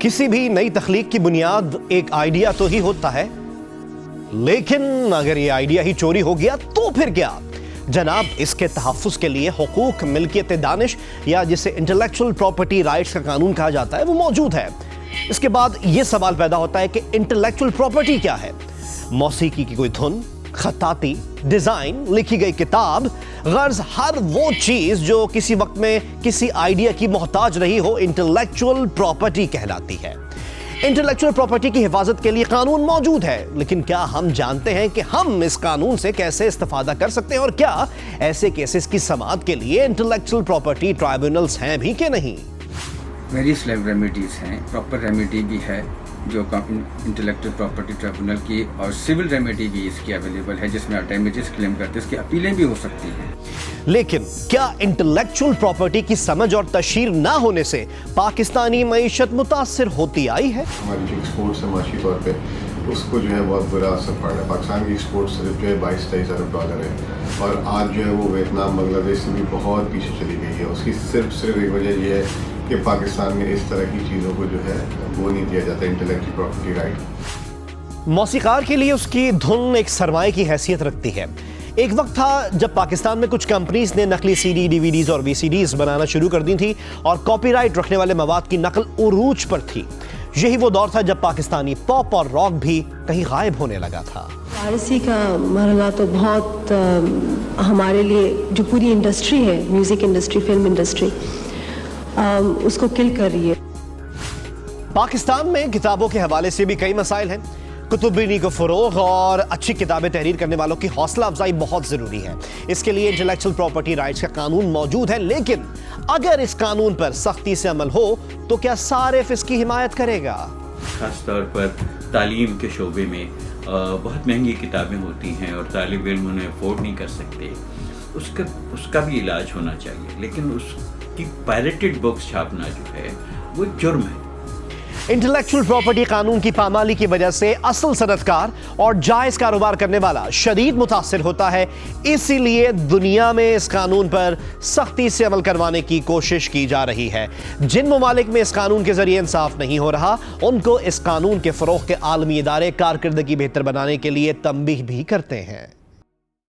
किसी भी नई तख्लीक की बुनियाद एक आइडिया तो ही होता है, लेकिन अगर ये आइडिया ही चोरी हो गया तो फिर क्या? जनाब, इसके तहफ़्फ़ुज़ के लिए हुकूक मिल्कियत दानिश या जिसे इंटेलेक्चुअल प्रॉपर्टी राइट्स का कानून कहा जाता है वो मौजूद है। इसके बाद ये सवाल पैदा होता है कि इंटेलेक्चुअल प्रॉपर्टी क्या है? मौसीकी की कोई धुन, खताती, डिजाइन, लिखी गई किताब, गर्ज हर वो चीज जो किसी वक्त में किसी आइडिया की मोहताज रही हो, इंटेलेक्चुअल प्रॉपर्टी कहलाती है। इंटेलेक्चुअल प्रॉपर्टी की हिफाजत के लिए कानून मौजूद है, लेकिन क्या हम जानते हैं कि हम इस कानून से कैसे इस्तेफादा कर सकते हैं और क्या ऐसे केसेस की समाअत के लिए इंटेलेक्चुअल प्रॉपर्टी ट्राइब्यूनल्स हैं भी कि नहीं? वेरियस रेमेडीज हैं, प्रॉपर रेमेडी भी है जो इंटेलेक्चुअल प्रॉपर्टी ट्रिब्यूनल की, और सिविल रेमेडी भी इसकी अवेलेबल है जिसमें आप डैमेजेस क्लेम करते हैं, इसकी अपीलें भी हो सकती हैं। लेकिन क्या इंटेलेक्चुअल प्रॉपर्टी की समझ और तशहीर ना होने से पाकिस्तानी मईशत मुतासिर होती आई है? हमारी जो एक्सपोर्ट्स है माशी तौर पे उसको जो है बहुत बुरा असर पड़ रहा है। पाकिस्तान की एक्सपोर्ट सिर्फ जो है 22-23 अरब डॉलर है, और आज जो है वो वियतनाम, बांग्लादेश से भी बहुत पीछे चली गई है। उसकी सिर्फ एक वजह यह है कि पाकिस्तान में इस तरह की चीज़ों को जो है वो नहीं दिया जाता इंटेलेक्चुअल प्रॉपर्टी राइट। मौसीकार के लिए उसकी धुन एक सरमाए की हैसियत रखती है। एक वक्त था जब पाकिस्तान में कुछ कंपनीज ने नकली सीडी, डीवीडीज और वीसीडीज बनाना शुरू कर दी थी और कॉपीराइट रखने वाले मवाद की नकल उरूज पर थी। यही वो दौर था जब पाकिस्तानी पॉप और रॉक भी कहीं गायब होने लगा था। पायरेसी का मरहला तो बहुत हमारे लिए जो पूरी इंडस्ट्री है, म्यूजिक इंडस्ट्री, फिल्म इंडस्ट्री, उसको किल कर रही है। पाकिस्तान में किताबों के हवाले से भी कई मसाइल हैं। कुतुबीनी को फरोग और अच्छी किताबें तहरीर करने वालों की हौसला अफजाई बहुत ज़रूरी है। इसके लिए इंटेलेक्चुअल प्रॉपर्टी राइट्स का कानून मौजूद है, लेकिन अगर इस कानून पर सख्ती से अमल हो तो क्या सारिफ इसकी हिमायत करेगा? खास तौर पर तालीम के शोबे में बहुत महंगी किताबें होती हैं और तालिब इल्म उन्हें अफोर्ड नहीं कर सकते, उसका भी इलाज होना चाहिए, लेकिन उसकी पायरेटेड बुक्स छापना जो है वो जुर्म है। इंटेलेक्चुअल प्रॉपर्टी कानून की पामाली की वजह से असल सनतकार और जायज कारोबार करने वाला शदीद मुतासिर होता है। इसीलिए दुनिया में इस कानून पर सख्ती से अमल करवाने की कोशिश की जा रही है। जिन ममालिक में इस कानून के जरिए इंसाफ नहीं हो रहा, उनको इस कानून के फरोग के आलमी इदारे कारकर्दगी बेहतर बनाने के लिए तंबीह भी करते हैं।